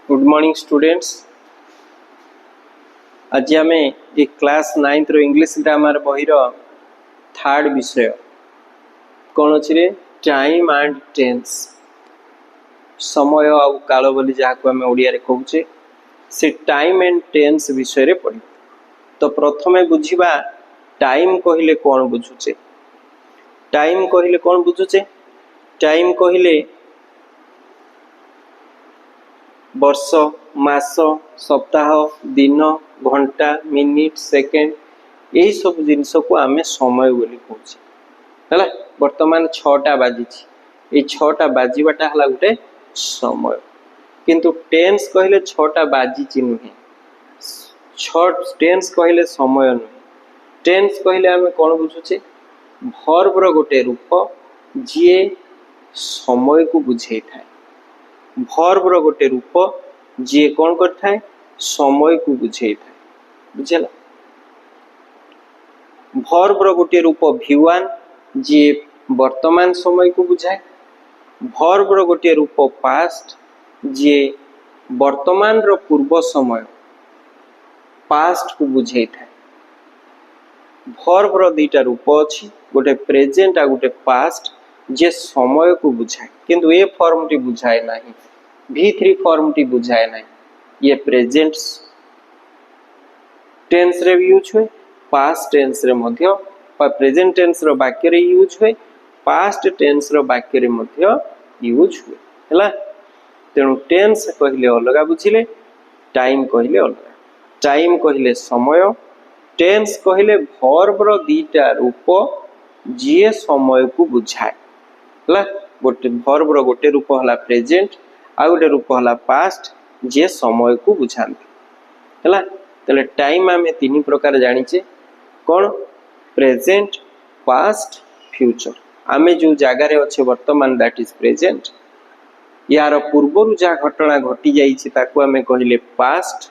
Good morning students. आज आम ये क्लास 9th रो इंग्लिश ग्रामर बही थर्ड विषय कौन अच्छे टाइम एंड टेंस समय आउ काल बोली जहाँ आम ओडिया कहूचे से टाइम एंड टेंस विषय रे पढ़। तो प्रथमे बुझा टाइम कहले कौन बुझुचे। टाइम कहले कौन बुझुचे? टाइम कहले वर्ष मास सप्ताह दिन घंटा मिनिट सेकेंड यही सब जिनस को आम समय बोली कहूँ। बर्तमान 6टा बाजी ये 6टा बाजवाटा है गोटे समय किंतु टेंस कहले 6टा बाजी नुहे। टेंस कहले समय नुहे। टेंस कहले आम कौन बुझुचे भर्बर गोटे रूप जी समय को बुझे थाए। भर्बर गोटे रूप जी कौन करता समय को बुझे था बुझेला। भर्बर गोटे रूप V1 जी वर्तमान समय को बुझाए। भर्बर गोटे रूप पास्ट जी वर्तमान रो पूर्व समय पास्ट को बुझे था। भर्बर दुईटा रूप अच्छी गोटे प्रेजेंट आ गोटे पास्ट जे समय को बुझाए किंतु ए फॉर्म टी बुझाए नहीं। V3 फॉर्म टी बुझाए नहीं। ये प्रेजेंट टेंस रे यूज हुए पास्ट टेंस रे मध्य प्रेजेंट टेंस रो वाक्य रे यूज हुए पास्ट टेंस रो वाक्य रे मध्य यूज हुए हैला। तेणु टेंस कहले अलग बुझिले टाइम कहले अलग। टाइम कहले समय टेंस कहले भर्ब रो दीटा रूप जी समय को बुझाए हैला। गोटे भर्ब रो गोटे रूप हला प्रेजेंट आ गोटे रूप हला पास्ट जे समय को बुझाती हैला। तले टाइम आम 3 प्रकार जानिचे कौन प्रेजेंट पास्ट फ्यूचर। आम जो जगार अच्छे वर्तमान दैट इज प्रेजेंट। यार पूर्वर जहाँ घटना घटी जाइए ताकू आम कहले पास्ट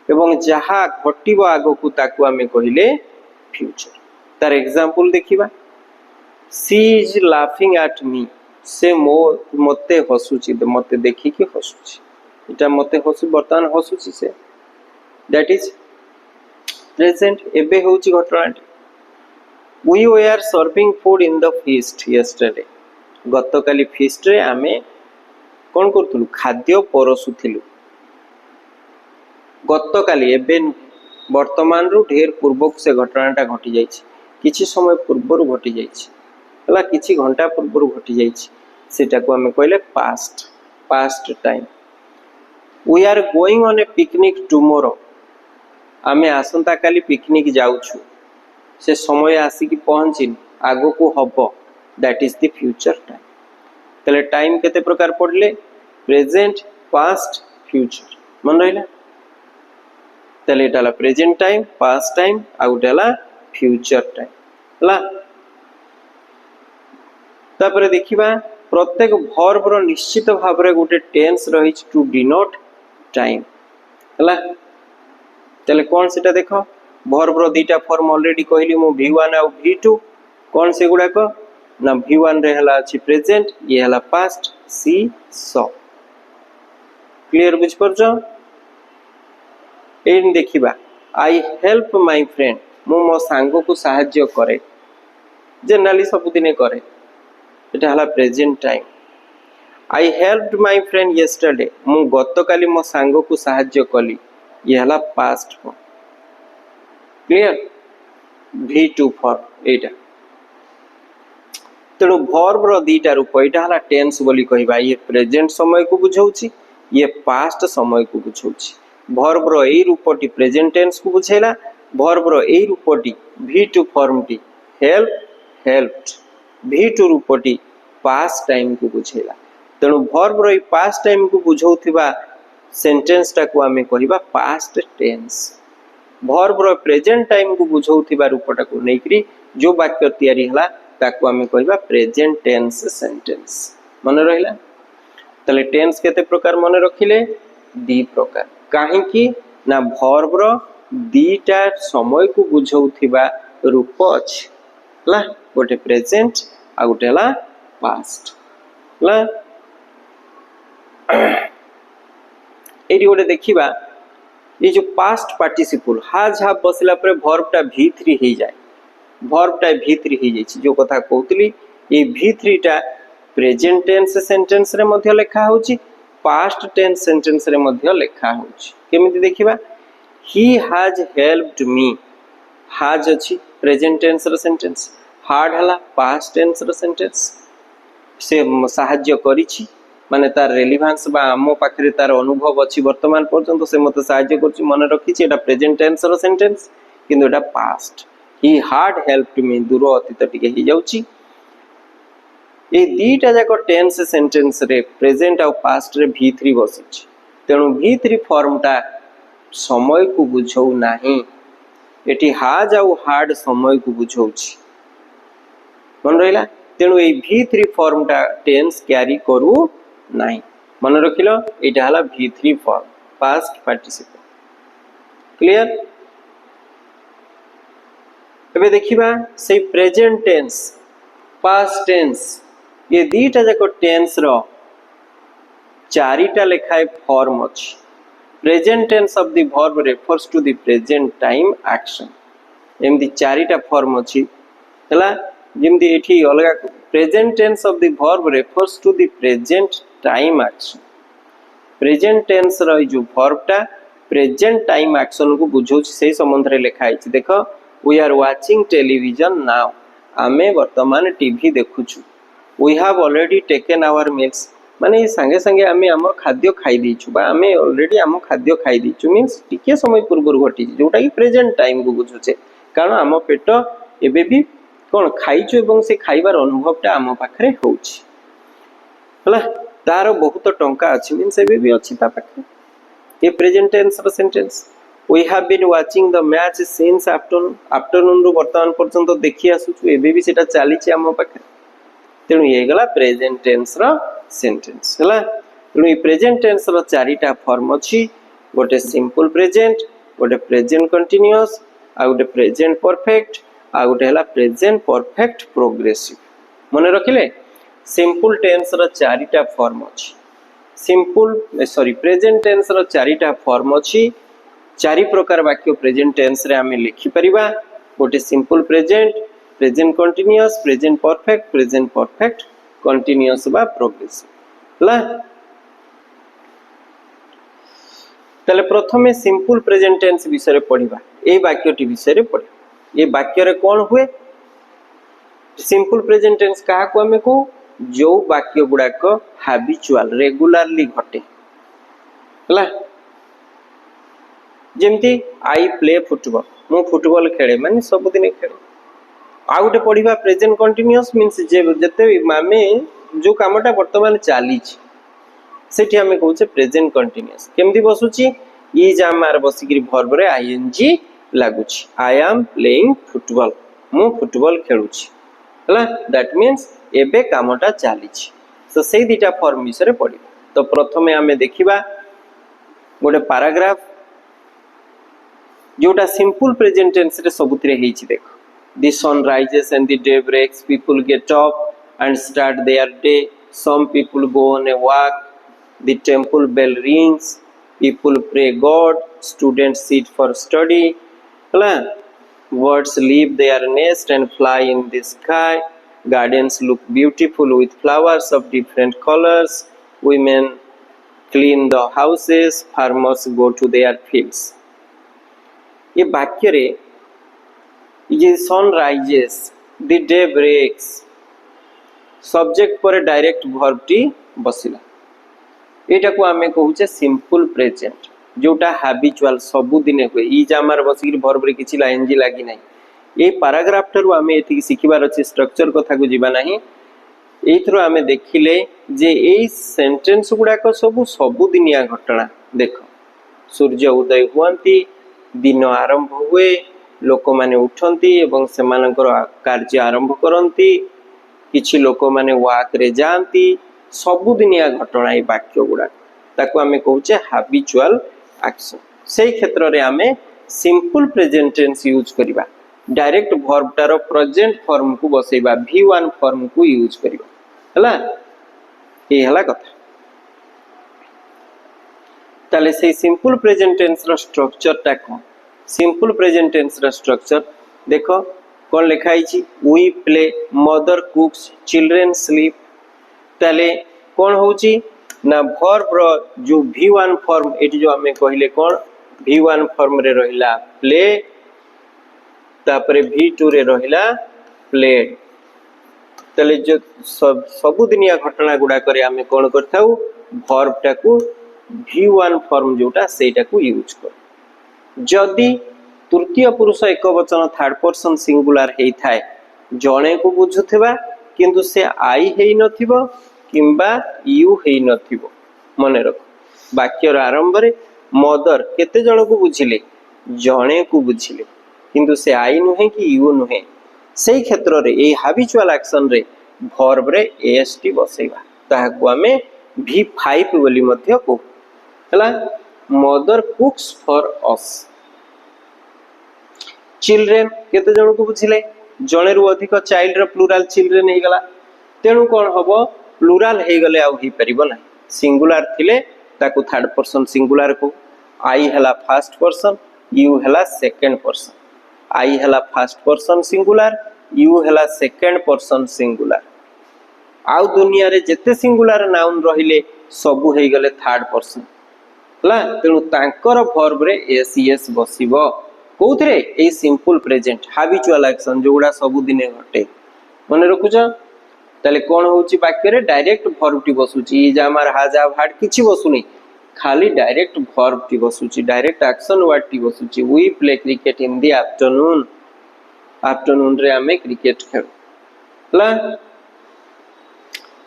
एवं जहाँ घटव आग को ताकू आम कहले फ्यूचर। तार एग्जांपल देखिबा सी इज लाफिंग एट मी से मते हसुची मते देखिकी हसुची इटा मते हसु वर्तमान हसुची से दैट इज प्रेजेंट एबे होची घटनाटी। We were serving food in the feast yesterday गतकाली फीस्ट रे आमे कौन करथुलु खाद्य परसुथिलु। गतकाली एबे वर्तमान रु ढेर पूर्वक से घटनाटा घटी जाइछि किछि समय पूर्वर घटी जाइछि हला किछि घंटा पूर्वर घटी जाइछि सेटा को आमे कहले past past time. We are going on a picnic tomorrow आमे आसंता काली पिकनिक जाउछु से समय आसिकी पहुंचिन आगो को हबो that is the future time. तले टाइम केते प्रकार पड़ले प्रेजेंट पास्ट फ्यूचर मन रहिला। तले एटाला प्रेजेंट टाइम पास्ट टाइम आ गोटेला फ्यूचर टाइम हला। तापरे देखिबा प्रत्येक भर्ब रो निश्चित भाव रे गोटे टेंस रही टू डिनोट टाइम हला। तले कौन सेटा देखो भर्ब रो दीटा फॉर्म ऑलरेडी कहली मु V1 आ V2 कौन से गुडा को ना V1 रे हला अछि प्रेजेंट ये हला पास्ट सी सो क्लियर बुझ परछ। एन देखिबा आई हेल्प माय फ्रेंड मु मो सांगो को सहाय्य करे जनरली सब दिने करे एटा हला present time. I helped my friend yesterday मु गतकाली मो सांगो को सहाय्य कली ये हला past form clear. V2 form एटा तेणु भर्ब रो दीटा रूप एटा हला टेंस बोली कहबा ये प्रेजेंट समय को बुझाउची ये पास्ट समय को बुझाउची। भर्ब रो एई रूपटी प्रेजेंट टेंस को बुझेला भर्ब रो एई रूपटी V2 फॉर्म टी हेल्प हेल्प्ड V2 रूपटी पास्ट टाइम को बुझेला। तेणु भर्ब रो पास्ट टाइम को बुझाउथिबा सेंटेंस टा को आमे कहबा पास्ट टेंस। भर्ब रो प्रेजेंट टाइम को बुझाउथिबा रूपटा को नेकरी जो वाक्य तैयारी हला ताकू आमे कहबा प्रेजेंट टेंस सेंटेंस मन रहिला। तले टेंस केते प्रकार मन रखिले 2 प्रकार काहे कि ना भर्ब रो दीटा समय को बुझाउथिबा रूप अछि हला गोटे प्रेजेंट आ गोटे हला पास्ट हला। एटी गोटे देखिबा ये जो पास्ट पार्टिसिपल हाज हाफ बसला पर वर्बटा V3 हो जाए वर्बटा V3 हो जाए जो कथा कहतली ये V3 टा प्रेजेंट टेंस सेंटेंस रे मध्य लिखा होची पास्ट टेंस सेंटेंस रे मध्य लिखा होची केमिति देखिबा ही हैज हेल्प्ड मी हाज अछि प्रेजेंट टेंस रो सेंटेंस हार्ड हला पास्ट टेंस रो सेंटेंस से सहाय्य करिछि माने तार रेलेवेंस बा आमो पाखरे तार अनुभव अछि वर्तमान पर्यंत से मते सहाय्य करछि मन रखिछि एटा प्रेजेंट टेंस रो सेंटेंस किंतु एटा पास्ट ही हार्ड हेल्प्ड मी दूर अतीत टिके ही जाउछि ए दीटा जाक टेंस सेंटेंस रे प्रेजेंट और पास्ट रे V3 बसिछि तेणु V3 फॉर्मटा समय को बुझौ नाही एटी हाज और हार्ड समय को बुझौछि मन रहिला तेणु ए V3 फॉर्मटा टेंस कैरी करू नाही मन रखिलो एटा हला V3 form past participle clear एबे देखिबा से प्रेजेंट टेंस पास्ट टेंस ये दीटा जाक टेंस रो चारिटा लेखाए फॉर्म अछि present tense of the verb refers to the present time action एमदी चारिटा फॉर्म अछि हला जेमदी एठी अलगा present tense of the verb refers to the present time action present tense रो जो वर्बटा प्रेजेंट टाइम एक्शन को बुझौछि से संबंध रे लिखा है देखो we are watching television now आमे वर्तमान टीवी देखुछु we have already taken our meals माने संगे संगे आमे हमर खाद्य खाई दिछु बा आमे ऑलरेडी हम खाद्य खाई दिछु मींस टिके समय पूर्व घटी जोटा कि प्रेजेंट टाइम को बुझुचे कारण आम पेट एबे भी कोन खाइछु एवं से खाइबार अनुभवटा आम पाखरे होउछि हला तार बहुत टंका अछि मींस एबे भी अछि ता पाखरे ये प्रेजेंट टेंस रो sentence we have been watching the match since afternoon रो वर्तमान पर्यंत देखि आसुछु एबे भी सेटा चालिछि आम पाखरे तेणु ये गला प्रेजेंट टेंस रो सेंटेंस हला तेणु ये प्रेजेंट टेंस रो चारिटा फॉर्म अछि गोटे सिंपल प्रेजेंट गोटे प्रेजेंट कंटीन्यूअस आ गोटे प्रेजेंट परफेक्ट आ गोटे हला प्रेजेंट परफेक्ट प्रोग्रेसिव मन रखिले सिंपल टेंस रो चारिटा फॉर्म अछि प्रेजेंट टेंस रो चारिटा फॉर्म अछि चारि प्रकार वाक्य प्रेजेंट टेंस रे आमे लिखि परिबा गोटे simple present present continuous present perfect continuous बा प्रोग्रेसिव हला तले प्रथमे सिंपल प्रेजेंट टेंस विषय रे पढिबा ए वाक्यटी विषय रे पढिबा ए वाक्य रे कोन हुए सिंपल प्रेजेंट टेंस कहा को हमें को जो वाक्य गुडा को हैबिचुअल रेगुलरली घटे हला जेमती आई प्ले फुटबॉल मु फुटबॉल खेले माने सब दिन खेले आ गोटे पढिबा प्रेजेंट कंटीन्यूअस मींस जे जते मामे जो कामटा वर्तमान चाली छी सेठी हमें कहूचे प्रेजेंट कंटीन्यूअस केमती बसुची ई जामार बसिकरी वर्ब रे आईएनजी लागुची आई एम प्लेइंग फुटबॉल मु फुटबॉल खेलुची हला दैट मींस एबे कामटा चाली छी सो सेई दिटा फॉर्म विषय पढि तो प्रथमे हमें देखिबा गोटे पैराग्राफ जोटा सिंपल प्रेजेंट टेंस रे सबुतरे हेची देखो the sun rises and the day breaks people get up and start their day some people go on a walk the temple bell rings people pray god students sit for study birds leave their nest and fly in the sky gardens look beautiful with flowers of different colors women clean the houses farmers go to their fields ये वाक्य रे ये sun rises the day breaks subject पर direct verb टी बसिला एटा को हमें कहूचे सिंपल प्रेजेंट जोटा हैबिचुअल सब दिन हुए ई जामार बसिक वर्ब रे किछि लाइनजी लागी नै ए पैराग्राफ ठरु हमें एथि सिखिबार अछि स्ट्रक्चर कथा को जिबा नाही एथरो हमें देखिले जे ए सेंटेंस गुडा को सब दिनिया घटना देखो सूर्य उदय हुआंती दिन आरंभ हुए लोक माने उठंती एवं सेमानकर कार्य आरंभ करंती किछि लोक माने वाक रे जानती सब दिनिया घटना ए वाक्य गुडा ताको हमें कहूचे हैबिचुअल एक्शन सेही क्षेत्र रे हमें सिंपल प्रेजेंट टेंस यूज करिबा डायरेक्ट वर्ब टारो प्रेजेंट फॉर्म को बसैबा V1 फॉर्म को यूज करिबा हला ए हला कथा ताले से सिंपल प्रेजेंट टेंस रो स्ट्रक्चर टा को सिंपल प्रेजेंट टेंस रो स्ट्रक्चर देखो कौन लिखाई छी we play mother cooks children sleep ताले कौन होची ना वर्ब रो जो v1 फॉर्म एटी जो हमें कहले कौन v1 फॉर्म रे रहिला प्ले तापरे v2 रे रहिला प्लेड ताले जो सब दुनिया घटना गुडा करे हमें कौन करथाउ वर्ब टा को v1 फॉर्म जोटा सेटा को यूज कर जदी तृतीय पुरुष एक वचन थर्ड पर्सन सिंगुलर हेई थाए जणे को बुझुथिबा किंतु से आई हेई नथिबो किंबा यू हेई नथिबो मने रख वाक्यर आरंभ रे मदर केते जण को बुझिले जणे को बुझिले किंतु से आई नुहे कि यू नुहे सेही क्षेत्र रे ए हैबिचुअल एक्शन रे वर्ब रे एएसटी बसेबा ताहाको हमें v5 बोली मध्य को हला मदर कुक्स फॉर अस चिल्ड्रेन केते जण को बुझिले जणे रु अधिक चाइल्ड रो प्लुरल चिल्ड्रेन हे गला तेनु कोन हबो प्लुरल हे गले आ ही परिबो नै सिंगुलर थिले ताकू थर्ड पर्सन सिंगुलर को आई हला फर्स्ट पर्सन यू हला सेकंड पर्सन आई हला फर्स्ट पर्सन सिंगुलर यू हला सेकंड पर्सन सिंगुलर आउ दुनिया रे जेते सिंगुलर नाउन रहिले सबु हे गले थर्ड पर्सन हला तेनु तांकर वर्ब रे एस बसिबो कोथरे ए सिंपल प्रेजेंट हैबिचुअल एक्शन जोडा सब दिने घटे मने रखुछ ताले कोन होउची वाक्य रे डायरेक्ट वर्ब टी बसुची इज आमार हैज हैव हैड किछि बसुनी खाली डायरेक्ट वर्ब टी बसुची डायरेक्ट एक्शन वर्ड टी बसुची we play cricket in the afternoon रे हमें क्रिकेट खेल हला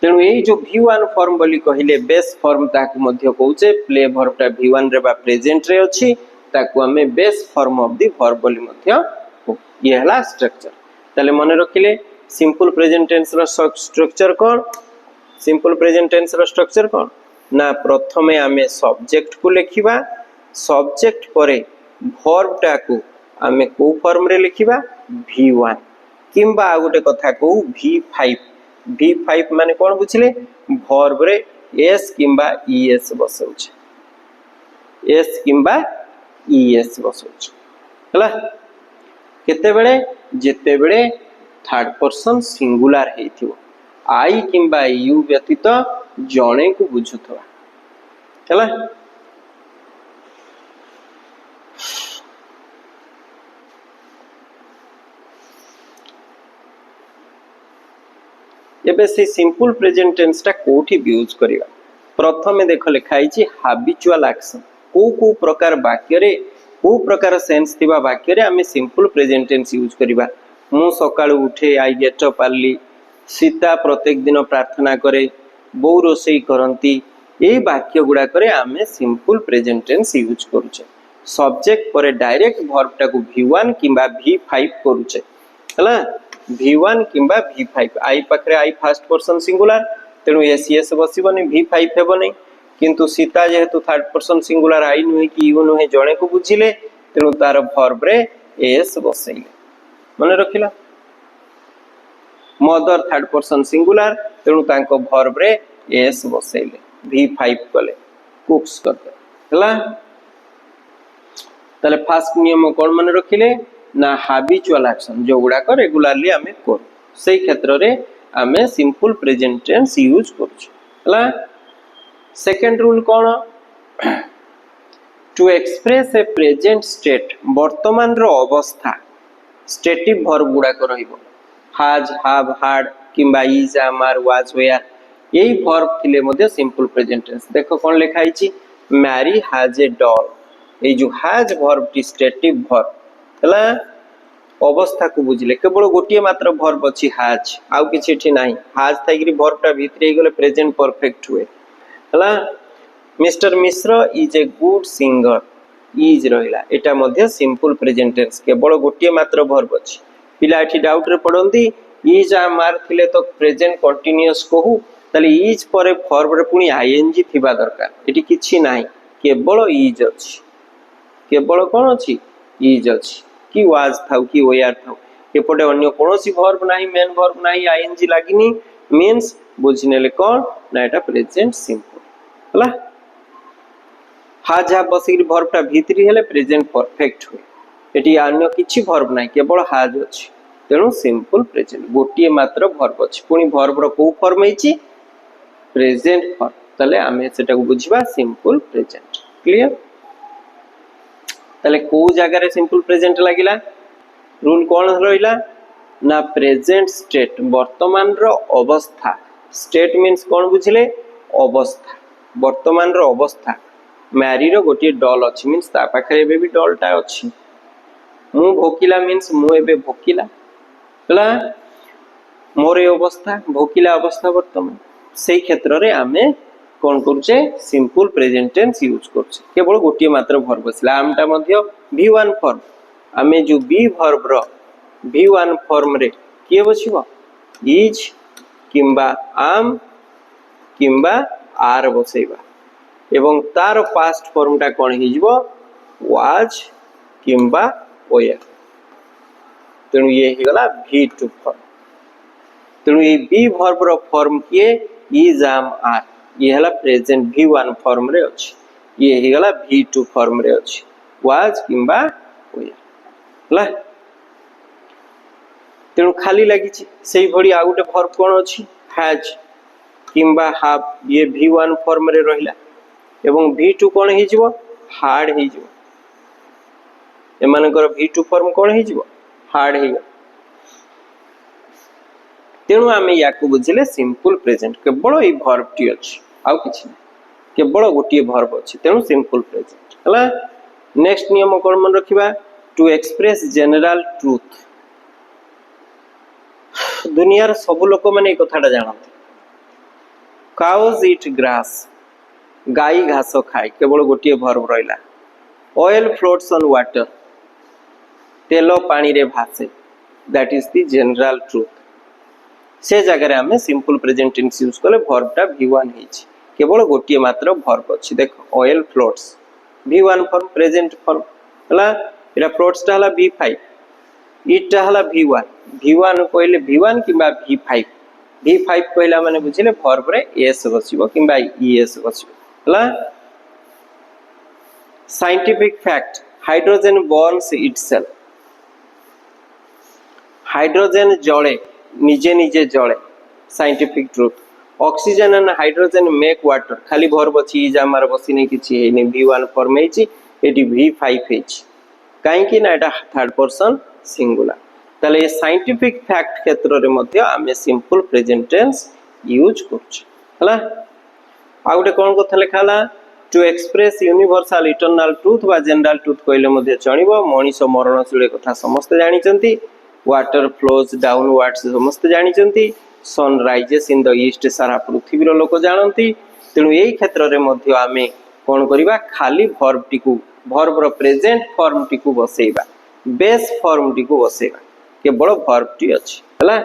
तेणु यही जो v1 फॉर्म बोली कहिले बेस फॉर्म ताकू मध्य कहूचे प्ले वर्ब टा v1 रे बा प्रेजेंट रे अछि ताकू हमें base form of the verb बोली मध्य ये हला स्ट्रक्चर ताले मने रखिले सिंपल प्रेजेंट टेंस रो स्ट्रक्चर कोन सिंपल प्रेजेंट टेंस रो स्ट्रक्चर कोन ना प्रथमे हमें सब्जेक्ट को लिखिबा सब्जेक्ट परे वर्ब टा को हमें को फॉर्म रे लिखिबा v1 किंबा आ गोटे कथा को v5 माने कोन बुझिले वर्ब रे s किंबा es बसौछ s किंबा es बसौछ हला केते बेले जेते बेले थर्ड पर्सन सिंगुलर हेथिबो आई किंबा यू व्यतीत जणे को बुझुथवा हला एबे से सिंपल प्रेजेंट टेंस टा कोठी यूज करिवा प्रथमे देख लिखाई छी हैबिचुअल एक्शन को प्रकार वाक्य रे को प्रकार सेंस थिबा वाक्य रे हमें सिंपल प्रेजेंट टेंस यूज करिवा मु सकाळु उठे I get up early Sita प्रत्येक दिन प्रार्थना करे बो रोसई करंती ए वाक्य गुडा करे हमें सिंपल प्रेजेंट टेंस यूज करूचे सब्जेक्ट परे डायरेक्ट वर्ब टा को v1 किंबा v5 करूचे हला v1 किंबा v5 आई पाखरे आई फर्स्ट पर्सन सिंगुलर तेनु एस बसिबनी v5 हेबनी किंतु सीता जेहेतु थर्ड पर्सन सिंगुलर आई नुहे कि यू नुहे जणे को बुझिले तेनु तार वर्ब रे एस बसैले मने रखिला मदर थर्ड पर्सन सिंगुलर तेनु तांको वर्ब रे एस बसैले v5 कले कुक्स करते हला ताले फर्स्ट नियम कोन मने रखिले ना हैबिचुअल एक्शन जो गुडा को रेगुलरली हमें करू सेही क्षेत्र रे हमें सिंपल प्रेजेंट टेंस यूज करू हला सेकंड रूल कोन to express a present state वर्तमान रो अवस्था स्टेटिव वर्ब गुडा को रहिबो हैज हैव हैड किंबा इज आमार वाज वेयर यही वर्ब थिले मध्ये सिंपल प्रेजेंट टेंस देखो कोन लिखाई छी मैरी हैज ए डॉल ए जो हैज वर्ब टी स्टेटिव वर्ब हला अवस्था को बुझिले केवल गोटिए मात्र वर्ब अछि हैज आउ किछि एठी नाही हैज थाइकरी वर्ब टा भीतर हे गेले प्रेजेंट परफेक्ट हुए हला mister Mishra is a good singer is रहिला एटा मध्ये सिंपल प्रेजेंट टेंस केवल गोटिए मात्र वर्ब अछि पिला एठी डाउट रे पडंती इज आ मार थिले तो प्रेजेंट कंटीन्यूअस कहू तले इज परे वर्ब रे पुनी आईएनजी थिबा दरकार एठी किछि नाही केवल इज अछि केवल कोन अछि इज अछि कि वाज थाउ कि वेयर थाउ एपटे अन्य कोनोसी वर्ब नाही मेन वर्ब नाही आईएनजी लागिनी मींस बुझिनेले कोन ना एटा प्रेजेंट सिंपल हला हाज हाफ बसिक भर्बटा भितरी हेले प्रेजेंट परफेक्ट हुए एटी अन्य किछि भर्ब नाही केवल हाज अछि तेणु सिंपल प्रेजेंट गोटिए मात्र भर्ब अछि पुनी भर्बर को फॉर्म हेछि प्रेजेंट फॉर्म तले आमे सेटा को बुझिबा सिंपल प्रेजेंट क्लियर तले को जगह रे सिंपल प्रेजेंट लागिला रूल कोन रहिला ना प्रेजेंट स्टेट वर्तमान रो अवस्था स्टेट मीन्स कोन बुझिले अवस्था वर्तमान रो अवस्था मैरी रो गोटे डॉल अछि मीन्स ता पाखरे एबे भी डॉलटा अछि मु भोकिला मीन्स मु एबे भोकिला हला मोर ए अवस्था भोकिला अवस्था वर्तमान सेही क्षेत्र रे आमे कोन करूचे सिंपल प्रेजेंट टेंस यूज करछे केवल गोटे मात्र वर्ब बसला आमटा मध्य v1 फॉर्म आमे जो बी वर्ब रो v1 फॉर्म रे के बसिबो इज किंबा आम किंबा आर बसैबा एवं तार पास्ट फॉर्मटा कोन हिजबो वाज किंबा ओया तेणु ये हिगला v2 फॉर्म तेणु ये बी वर्ब रो फॉर्म किए इज आम आर ये हला प्रेजेंट v1 फॉर्म रे अछि ये हिगला v2 फॉर्म रे अछि वाज किंबा ओया हला तेणु खाली लागि छि सेही भडी आ गुटे वर्ब कोन अछि हैज किंबा हाफ ये v1 फॉर्म रे रहिला एवं v2 कोन हिजबो हार्ड हिजबो एमानकर v2 फॉर्म कोन हिजबो हार्ड हिगो तेणु आमे याकू बुझिले सिंपल प्रेजेंट केवल ए वर्ब टी अछि आउ किछि केवल गोटे वर्ब अछि तेणु सिंपल प्रेजेंट हला नेक्स्ट नियम कोन मन रखिबा टू एक्सप्रेस जनरल ट्रुथ दुनिया रे सब लोक माने ए कथाटा जानत काउज ईट ग्रास गाई घास खाए केवल गोटे वर्ब रहिला ऑयल फ्लोट्स ऑन वाटर तेल पानी रे भासे that is the general truth से जगह रे हमें सिंपल प्रेजेंट टेंस यूज करले वर्बटा v1 हिच केवल गोटे मात्र वर्ब अछि देखो oil floats v1 form present form हला एटा फ्लोट्स ता हला v5 इटा हला v1 कहले v1 किबा v5 कहला माने बुझिले वर्ब रे s बसिबो किबा es बसिबो हला scientific fact hydrogen burns itself hydrogen जळे निजे निजे जळे scientific truth oxygen and hydrogen make water खाली वर्ब अछि जामार बसी नै किछि हेने v1 फॉर्म हेछि एटी v5 हेछि काहे कि ना एटा थर्ड पर्सन सिंगुलर तले ये साइंटिफिक फैक्ट क्षेत्र रे मध्य आमे सिंपल प्रेजेंट टेंस यूज करछ हला आ गुटे कोन कथा लेखाला to express universal eternal truth बा जनरल ट्रुथ कहले मध्य चणिबो मनीष मरणशील कथा समस्त जानि चंती वाटर फ्लोज डाउनवर्ड्स समस्त जानि चंती sun rises in the east सारा पृथ्वी रो लोक जानती तेणु एई क्षेत्र रे मध्य आमे कोन करिबा खाली वर्ब टिकु वर्ब रो प्रेजेंट फॉर्म टिकु बसेइबा बेस फॉर्म टिकु बसेइबा केवल वर्ब टी अछि हला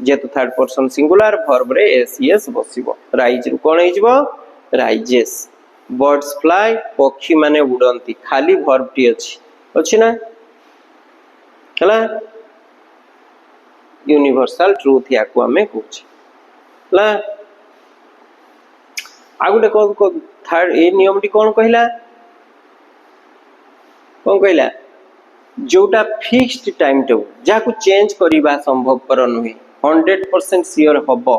जेतु थर्ड पर्सन सिंगुलर वर्ब रे एस बसिबो राइज रु कोन हिजबो राइजेस बर्ड्स फ्लाई पक्षी माने उड़ंती खाली वर्ब टी अछि ना हला यूनिवर्सल ट्रुथ याकू हमें कहछ हला आगुटे को थर्ड ए नियम टी कोन कहला जोटा फिक्स्ड टाइम टेबल जाकू चेंज करिबा संभवपर नुहे 100% सियोर हबो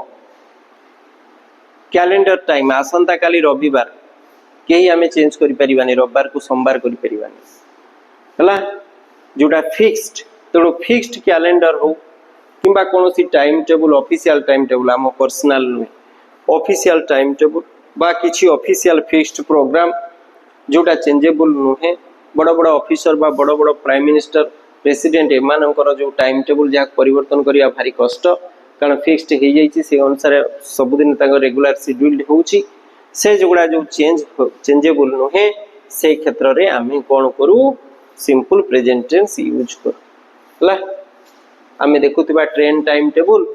कैलेंडर टाइम आसंता काली रविवार केही हमें चेंज करि परिबानी रविवार को सोमवार करि परिबानी हला जोटा फिक्स्ड तेणु फिक्स्ड कैलेंडर हो किंबा कोनोसी time table official time table आम पर्सनल नुहे ऑफिशियल टाइम टेबल बा किछि ऑफिशियल फिक्स्ड प्रोग्राम जोटा चेंजेबल नुहे बड़ बड़ ऑफिसर बा बड़ बड़ प्राइम मिनिस्टर प्रेसिडेंट एमानकर जो टाइम टेबल जा परिवर्तन करिया भारी कष्ट कारण फिक्स्ड हे जाइछि से अनुसार सब दिन ताको रेगुलर शेड्यूल्ड होउछि से जोगुडा जो चेंजेबल नुहे से क्षेत्र रे आमे कोन करू सिंपल प्रेजेंट टेंस यूज करू हला आमे देखुतिबा ट्रेन टाइम टेबल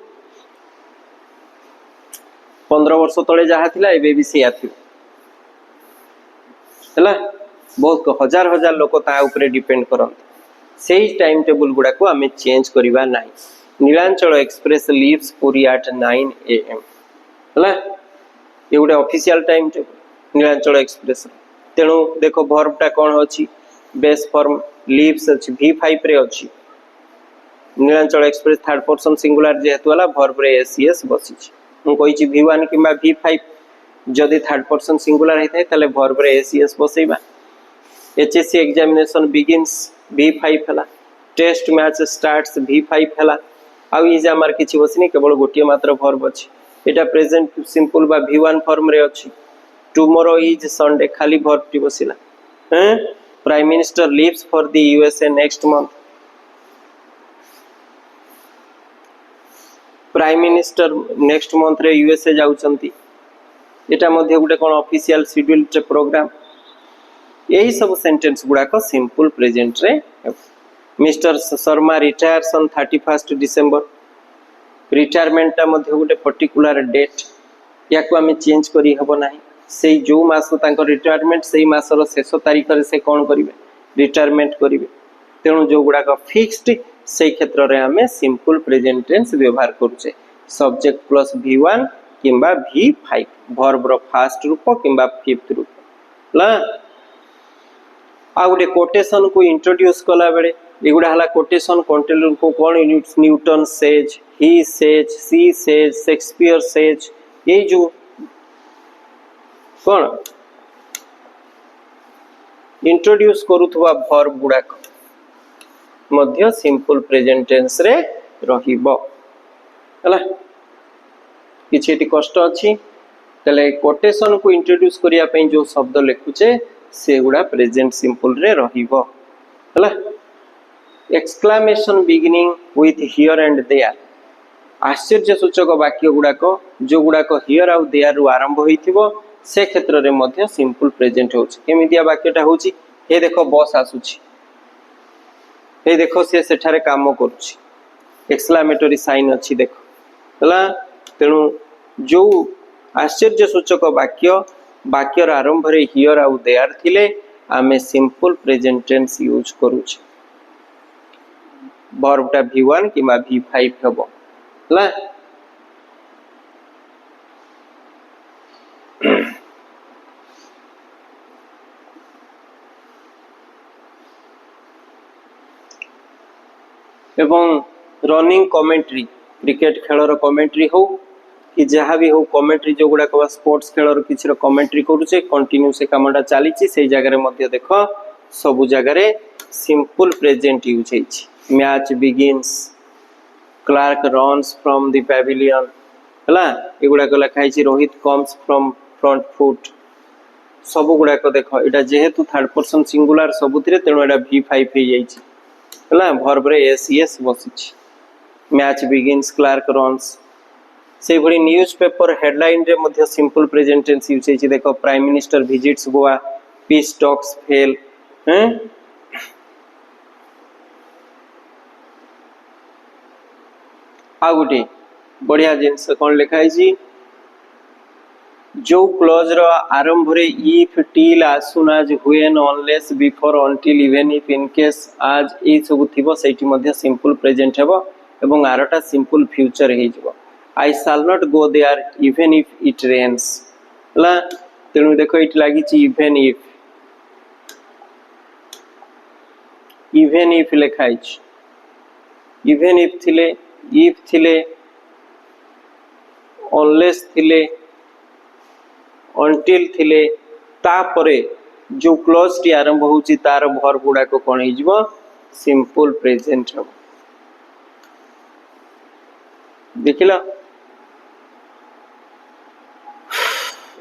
15 वर्ष तळे जहा थिला एबे भी सेया थिला हला बहुत हजार हजार लोक ता ऊपर डिपेंड करन से टाइम टेबल गुडा को आमे चेंज करिबा नाही Nilanchal Express leaves Puri at 9 AM हला ये गुडा official time table Nilanchal Express तेणु देखो भर्बटा कौन अच्छी बेस फॉर्म लिव्स अच्छी V5 रे अच्छी Nilanchal express third person singular जेहेतु वाला भर्ब रे एसीएस बसी मु कहि V1 किंबा V5 जदि थर्ड पर्सन सिंगुलर होता है ताले भर्ब रे एसीएस बसैबा एचएससी एग्जामिनेशन बिगिन्स V5 हला टेस्ट मैच स्टार्ट्स V5 हला आउ इज आमार किछि बसिनी केवल गोटिए मात्र भर्ब अछि एटा प्रेजेंट सिंपल बा V1 फॉर्म रे अछि टुमारो इज संडे खाली भर्ब टी बसिला prime minister leaves for the USA next month prime minister next month रे यूएसए जाउचंती एटा मध्ये गुटे कोन ऑफिशियल शेड्यूल्ड प्रोग्राम यही सब सेंटेंस गुडा को सिंपल प्रेजेंट रे mister Sharma retires on 31 December retirement ता मध्ये गुटे पर्टिकुलर डेट या को हमें चेंज करी हबो नाही से जो मास तांको रिटायरमेंट से मासर शेष तारीख रे से कोन करिवे रिटायरमेंट करिवे तेणु जो गुडा को फिक्स्ड से क्षेत्र रे हमें सिंपल प्रेजेंट टेंस व्यवहार करूचे सब्जेक्ट प्लस V1 किंबा V5 वर्ब रो फर्स्ट रूप किंबा फिफ्थ रूप ला आ गुटे कोटेशन को इंट्रोड्यूस कला बेले एगुडा हला कोटेशन कंटेनर को कोन Newton says he says she says Shakespeare says ये जो कोन इंट्रोड्यूस करूथवा वर्ब गुडा मध्य सिंपल प्रेजेंट टेंस रे रहिबो हला किछि एटी कष्ट अछि तले कोटेशन को इंट्रोड्यूस करिया पई जो शब्द लिखुचे से गुडा प्रेजेंट सिंपल रे रहिबो हला exclamation beginning with here and there आश्चर्य सूचक वाक्य गुडाक जो गुडाक हियर आउ देयर रु आरंभ होइथिबो से क्षेत्र रे मध्य सिंपल प्रेजेंट होछि केमिदिया वाक्यटा होछि हे देखो बस आसुछि हे देखो से सेठारे काम करूछि एक्सक्लेमेटरी साइन अछि देखो हला तेणु जो आश्चर्य सूचक वाक्य वाक्यर आरंभ रे हियर आउ देयर थिले आमे सिंपल प्रेजेंट टेंस यूज करूछि वर्बटा V1 किबा V5 हबो हला एवं रनिंग कमेंट्री क्रिकेट खेलर कमेंट्री हो कि जहाँ भी हो कमेंट्री जो गुड़ा को स्पोर्ट्स खेलर किसी कमेंट्री करूचे कंटिन्यू से कामटा चली से जगह मध्य देख सबु जगह सिंपल प्रेजेंट यूज है match begins Clarke runs from the pavilion हला एगुड़ा को लिखाई Rohit comes from front foot सब गुड़ाक देख एटा जेहेतु थर्ड पर्सन सिंगुलर सबुथिरे तेणु एटा V5 हो जाइछि हला वर्ब रे एसीएस बसिछि मैच बिगिन्स क्लार्क रन्स से भली न्यूज़पेपर हेडलाइन रे मध्य सिंपल प्रेजेंट टेंस यूज है देखो prime minister visits Goa peace talks fail आ गुटे बढ़िया जिनस कोन लिखाई छी जो क्लोज रो आरंभ रे if till as soon as when unless before until even if in case आज ए सब थिबो सेठी मध्य सिंपल प्रेजेंट हेबो एवं आरटा सिंपल फ्यूचर हे जिवो I shall not go there even if it rains ला तेनु देखो इट लागी छी even if लिखाई छी even if थिले if थिले unless थिले until थिले तापरे जो क्लोज टी आरंभ होउची तार वर्ब गुडा को कोन हे जिवो सिंपल प्रेजेंट हो देखिला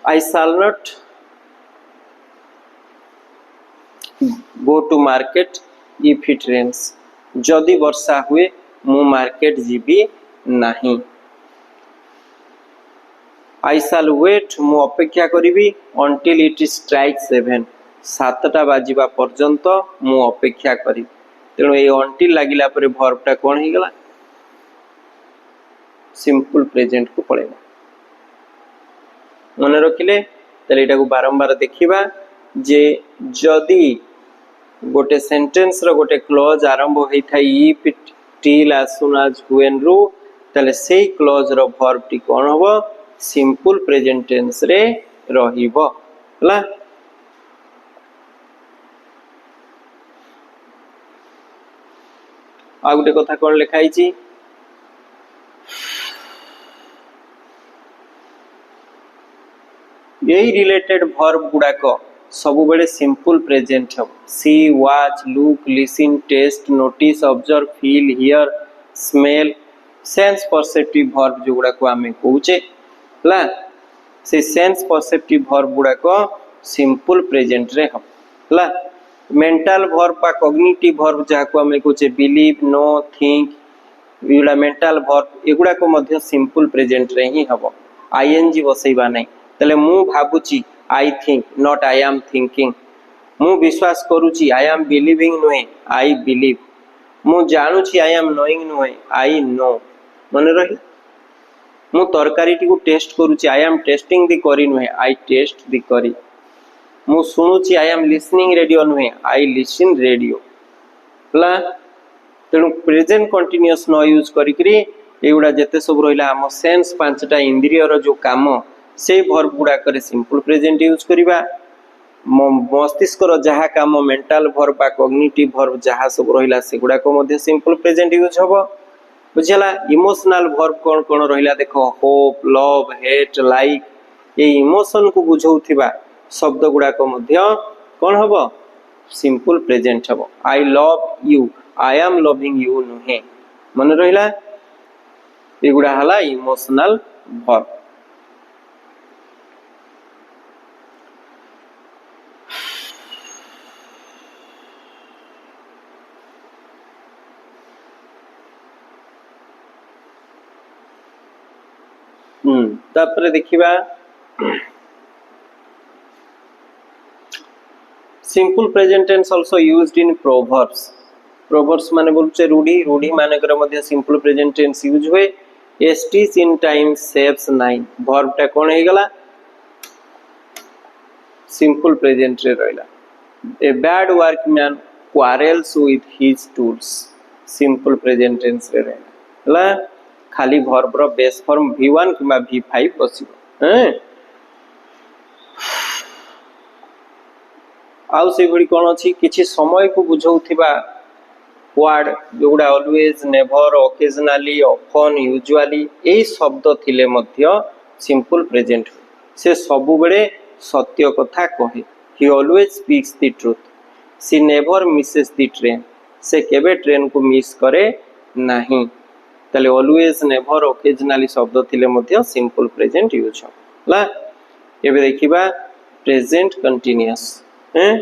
I shall not go to market if it rains जदि वर्षा हुए मु मार्केट जीबी नहीं I shall wait मु अपेक्षा करिबी until it strikes 7 7टा बाजिबा पर्यंत मु अपेक्षा करी तेणु ए until लागिला परे वर्बटा कोन हे गला सिंपल प्रेजेंट को पळेबा मन रखिले तले एटा को बारंबार देखिबा जे जदि गोटे सेंटेंस रो गोटे क्लॉज आरंभ होई थाई if till as soon as when रो तले सेही क्लॉज रो वर्ब टी कोन होबो सिंपल प्रेजेंट टेंस रे रहिबो हला आ गोटे कथा कौन लिखाई यही रिलेटेड वर्ब गुड़ाक सब बेले सिंपल प्रेजेंट हम see watch look listen taste notice observe feel hear smell sense perceptive verb जो गुड़ाक आम कौचे से सेंस परसेप्टिव वर्ब गुड़ाक सिंपल प्रेजेंट रे हम ला मेंटल वर्ब बा कॉग्निटिव वर्ब जहाँ को आम कौचे बिलीव नो थिंक युड़ा मेंटल वर्ब एगुड़ाक मध्य सिंपल प्रेजेंट रे ही हम आईएनजी बसैबा नहीं तले मु भाबुची I think not I am thinking मु विश्वास करूची आई एम बिलीविंग नुहे आई बिलीव मु जानूची आई एम नोइंग नुहे आई नो मन रही मु तरकारी टी को टेस्ट करूची आई एम टेस्टिंग दी करी नुहे आई टेस्ट दी करी मु सुनुची आई एम लिसनिंग रेडियो नुहे आई लिसन रेडियो ला तेणु प्रेजेंट कंटिन्यूअस न यूज करी एगुड़ा जेते सब रहिला हम सेंस पांचटा इंद्रियर जो काम से वर्ब गुड़ाक सिंपल प्रेजेंट यूज करिबा मस्तिष्क जहाँ काम मेंटल वर्ब बा कॉग्निटिव वर्ब जहाँ सब रहिला से गुड़ाक मध्य सिंपल प्रेजेंट यूज हबो बुझला इमोशनल वर्ब कौन कौन रहिला देखो होप लव हेट लाइक ये इमोशन को बुझौथिबा शब्द गुड़ाक मध्य कौन हबो सिंपल प्रेजेंट हबो I love you I am loving you नुहे मन रहिला एगुड़ा हला इमोशनल वर्ब तापर देखिबा simple present tense also used in proverbs proverbs माने बोलचे रूढ़ी रूढ़ी माने कर मध्य सिंपल प्रेजेंट टेंस यूज हुए a stitch in time saves nine verb टा कोन हे गला सिंपल प्रेजेंट रे रहला a bad workman quarrels with his tools simple present tense रे रहला खाली वर्ब रो बेस फॉर्म v1 किबा v5 बसिबो हैं आउ से भली कोन अछि किछि समय को बुझौथिबा वर्ड जोगुडा always never occasionally often usually एई शब्द थिले मध्य सिंपल प्रेजेंट से सबु बेले सत्य कथा कहे he always speaks the truth she never misses the train से केबे ट्रेन को मिस करे नहीं ताले ऑलवेज नेवर ओकेजनली शब्द थिले मध्य सिंपल प्रेजेंट यूज होला एबे देखिबा प्रेजेंट कंटीन्यूअस हैं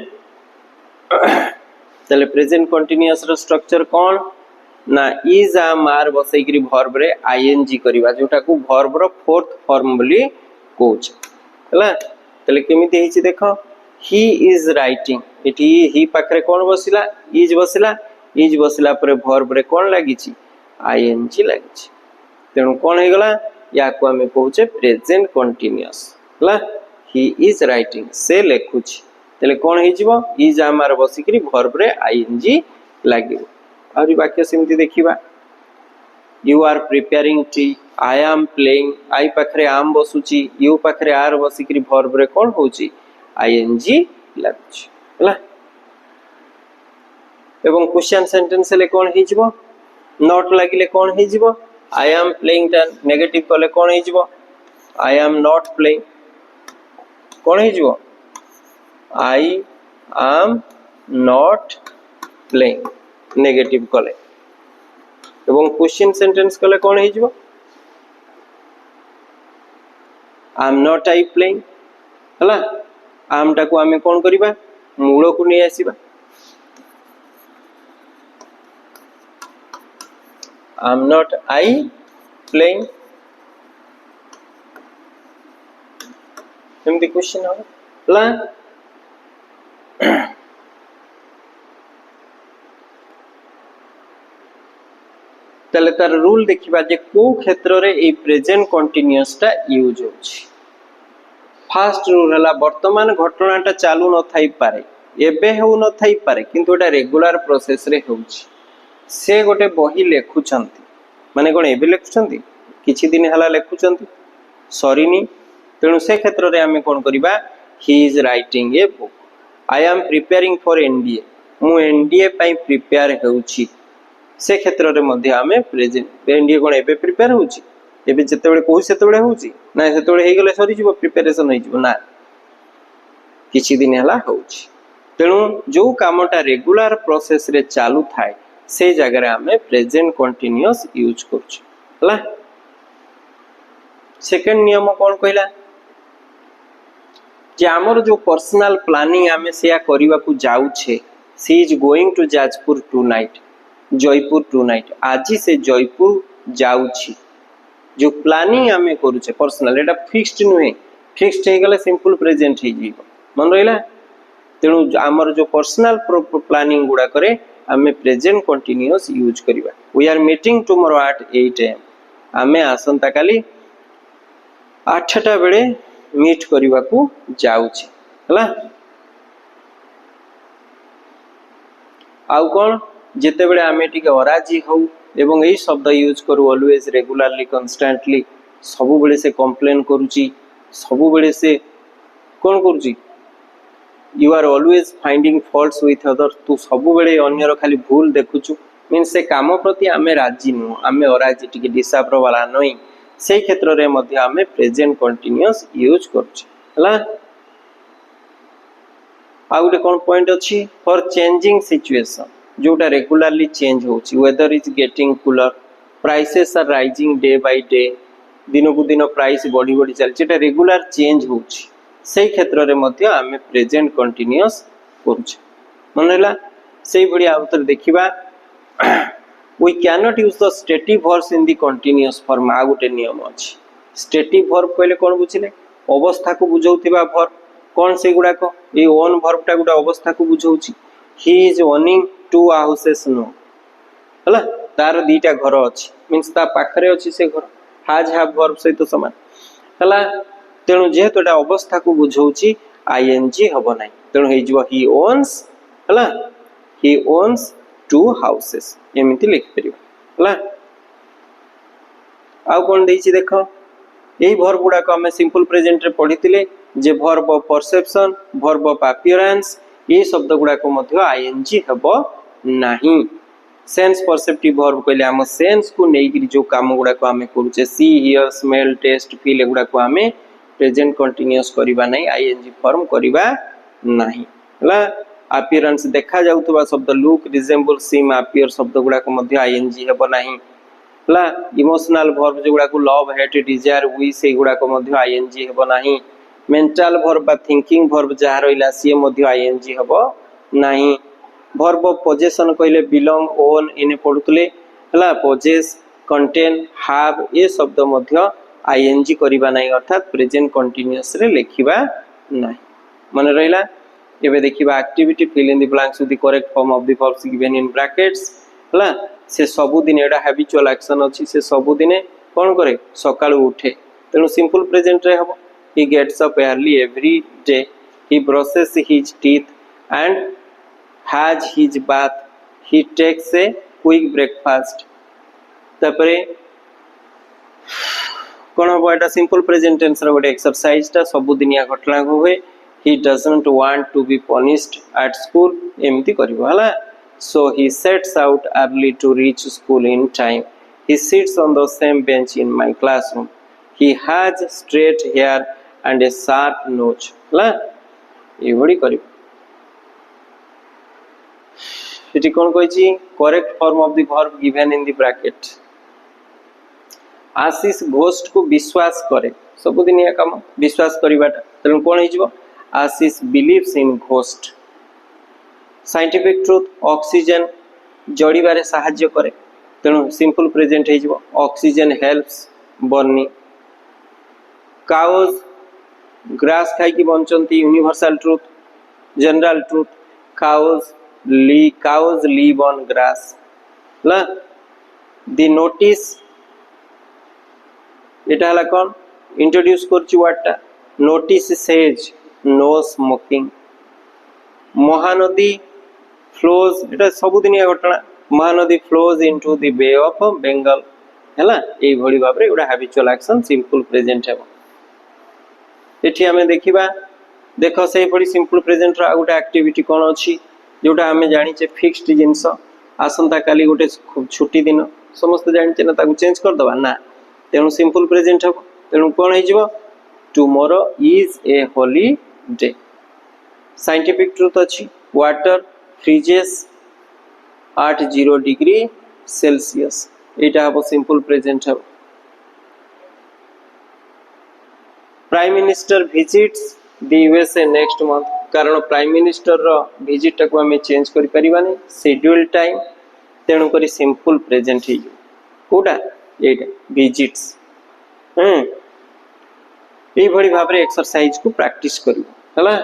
ताले प्रेजेंट कंटीन्यूअस रो स्ट्रक्चर कोन ना इज आम आर बसैकरी वर्ब रे आईएनजी करबा जोटा को वर्ब रो फोर्थ फॉर्म बोली कोच हला ताले केमिति हेछि देखो ही इज राइटिंग एठी ही पाखरे कोन बसिला इज बसिला परे वर्ब रे कोन लागिछि आईएनजी लागिछि तेणु कोन हे गला या को हमें कहूचे प्रेजेंट कंटीन्यूअस हला ही इज राइटिंग से लेखुछि तेले कोन हे जिवो इज आमार बसिकरी वर्ब रे आईएनजी लागिवो आउरी वाक्य सेमति देखिबा यू आर प्रिपेयरिंग टी आई एम प्लेइंग आई पाखरे आम बसुची यू पाखरे आर बसिकरी वर्ब रे कोन होउची आईएनजी लागुची हला एवं क्वेश्चन सेंटेंस ले कोन हे जिवो नॉट लागिले कोन हे जिवो आई एम प्लेइंग टा नेगेटिव कले कोन हे जिवो आई एम नॉट प्लेइंग कोन हे जिवो I am not playing negative कले एवं क्वेश्चन सेंटेंस कले कोन हे जिवो I am not I playing हला आम टा को आमे कोन करिबा मूल को नै आसीबा I am not I playing एमती क्वेश्चन हला तले तार रूल देखिबा जे को क्षेत्र रे ए प्रेजेंट कंटीन्यूअस टा यूज होछि फर्स्ट रूल हला वर्तमान घटनाटा चालू न थाई पारे एबे हो न थाई पारे किंतु एटा रेगुलर प्रोसेस रे होछि से गोटे बही लेखुचंती माने कोन एबे लेखुचंती किछि दिन हला लेखुचंती सरीनी तेणु से क्षेत्र रे हमें कोन करिबा he is writing a book I am preparing for NDA मु एनडीए पई प्रिपेयर हेउछि से क्षेत्र रे मध्य आमे प्रेजेंट एनडीए कोन एबे प्रिपेयर होउची एबे जतेबेले कहू सेतेबेले होउची ना सेतेबेले हे गेले सरी जीवो प्रिपरेशन होई जीवो ना किछि दिन हला होउची तेणु जो कामटा रेगुलर प्रोसेस रे चालू थाए से जगह रे आमे प्रेजेंट कंटीन्यूअस यूज करछु हला सेकंड नियम कोन कहला जे हमर जो पर्सनल प्लानिंग आमे सेया करिवा को जाउ छे she is going to Jajpur tonight Jaipur tonight आज से जयपुर जाउ छी जो प्लानिंग आमे करू छे पर्सनल एटा फिक्स्ड नुहे फिक्स्ड हे गले सिंपल प्रेजेंट हे जीवो मन रहिला तेणु आमर जो पर्सनल प्लानिंग गुड़ा करे आमे प्रेजेंट कंटीन्यूअस यूज करिवा we are meeting tomorrow at 8 am आमे आसंता काली 8टा बेले मीट करिवा को जाउ छी हला आउ कोन जेते बेले आमे टिके अराजी हौ एवं एई शब्द यूज करू ऑलवेज रेगुलरली कांस्टेंटली सबु बेले से कंप्लेन करूची सबु बेले से कोन करूची you are always finding faults with other तू सबु बेले अन्यर खाली भूल देखुचु मीन से काम प्रति आमे राजी नु आमे अराजी टिके डिसअप्रूव वाला नई से क्षेत्र रे मध्य आमे प्रेजेंट कंटीन्यूअस यूज करछु हला आउटे कोन पॉइंट अछि फॉर चेंजिंग सिचुएशन जोटा रेगुलरली चेंज होछि weather is getting cooler prices are rising day by day दिनो को दिन प्राइस बढ़ी बढ़ी चल जेटा रेगुलर चेंज होछि से क्षेत्र रे मध्य आमे प्रेजेंट कंटीन्यूअस करछु मनला सेही बडी आउतर देखिबा we cannot use the stative verbs in the continuous form आ गुटे नियम अछि stative verb कहले कोन बुझिले अवस्था को बुझौतिबा verb कोन से गुडा को ए ओन verb टा गुडा अवस्था को बुझौछि he is owning two houses no हला तार दीटा घर अछि मींस ता पाखरे अछि से घर has have verb सहित समान हला तेणु जेहेतु एटा अवस्था को बुझौछि आईएनजी हबो नै तेणु हे जो he owns हला he owns two houses एमिति लिख परिबा हला आ कोन देछि देखो एही वर्ब गुडा को हम सिंपल प्रेजेंट रे पढितिले जे verb of perception verb of appearance ए शब्द गुडा को मध्य आईएनजी हबो नाही सेंस परसेप्टिव वर्ब कहले हम सेंस को नेगिरी जो काम गुडा को हमें करूचे see hear smell taste feel गुडा को हमें प्रेजेंट कंटीन्यूअस करिबा नै आईएनजी फॉर्म करिबा नाही हला अपीयरेंस देखा जाउतबा शब्द लुक रिजेंबल सीम अपीयर शब्द गुडा को मध्य आईएनजी हेबो नाही हला इमोशनल वर्ब जो गुडा को लव हेट डिजायर विश से गुडा को मध्य आईएनजी हेबो नाही मेंटल वर्ब बा थिंकिंग वर्ब जहा रहिला से मध्य आईएनजी हेबो नाही वर्ब ऑफ पोजेशन कहले बिलोंग ओन इने पढुतले हला पोजेस कंटेन हैव ए शब्द मध्य आईएनजी करिबा नाही अर्थात प्रेजेंट कंटीन्यूअस रे लेखिबा नाही मन रहिला एबे देखिबा activity fill in the blanks with the correct form of the verbs given in brackets हला से सबु दिन एडा हैबिचुअल एक्शन अछि से सबु दिने कोन करे सकाळ उठे तेनु सिंपल प्रेजेंट रे हबो he gets up early every day he brushes his teeth and has his bath he takes a quick breakfast तापरे कोन हबो एटा सिंपल प्रेजेंट टेंस रे गोटे एक्सरसाइज ता सबु दिनिया घटना होवे he doesn't want to be punished at school एमती करिवो हला so he sets out early to reach school in time he sits on the same bench in my classroom he has straight hair and a sharp nose हला ए बडी करिवो इति कोन कहछि correct form of the verb given in the bracket Ashish ghost को विश्वास करे सब दिन या काम विश्वास करिबाटा तेन कोन हिजबो Ashish believes in ghost scientific truth oxygen जड़ीबारे सहाय्य करे तेणु सिंपल प्रेजेंट हिजबो oxygen helps burning cows grass खाई की बंचंती universal truth general truth cows live on grass ला द नोटिस एटा हला कोन इंट्रोड्यूस करछि वर्डटा notice says no smoking Mahanadi flows एटा सब दिनिया घटना Mahanadi flows into the bay of Bengal हैला एई भली भाबरे एटा हैबिचुअल एक्शन सिंपल प्रेजेंट हेबो एठी हमें देखिबा देखो सेही पडी सिंपल प्रेजेंट रा गोटा एक्टिविटी कोन अछि जोटा हमें जानि छे फिक्स्ड जिंस आसंता काली गोटे खूब छुट्टी दिन समस्त जानते ना ताकू चेंज कर दबा ना तेणु सिंपल प्रेजेंट हम तेणु कौन हो tomorrow is a holiday scientific truth अच्छी water freezes at 0 degree Celsius एटा हम सिंपल प्रेजेंट हम prime minister visits the USA next month कारण प्राइम मिनिस्टर रो विजिट को हमें चेंज करि परिबानी शेड्यूल टाइम तेणु करी सिंपल प्रेजेंट ही कोटा एटा विजिट्स ए भली भाबरे एक्सरसाइज को प्रैक्टिस करिवो हला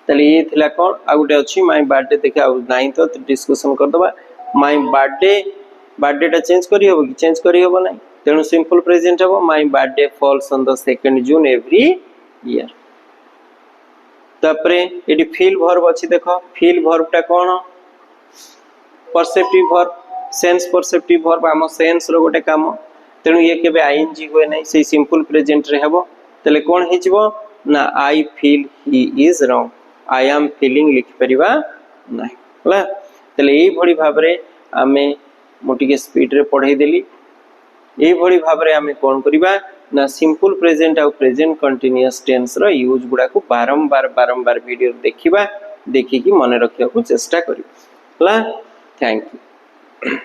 तले ये थिला कोन आ गुटे अछि माय बर्थडे देखा नाही तो डिस्कशन कर दबा माय बर्थडे टा चेंज करी होबो कि चेंज करी होबो नाही तेणु सिंपल प्रेजेंट होबो my birthday falls on the 2nd June every year तापरे एडी फील वर्ब अछि देखो फील वर्ब टा कोन perceptive verb sense perceptive verb आम सेंस रो गोटे काम तेणु ये केबे आईएनजी होय नाही से सिंपल प्रेजेंट रे हेबो तले कोन हिजबो ना I feel he is wrong I am feeling लिखि परिबा नाही होला तले एई भली भाबरे आमे मोटिके स्पीड रे पढाई देली एई भली भाबरे आमे कोन करिबा ना सिंपल प्रेजेंट आ प्रेजेंट कंटीन्यूअस टेंस रो यूज गुडा को बारंबार वीडियो देखिबा देखि कि मन रखिया को चेष्टा करिबा होला थैंक यू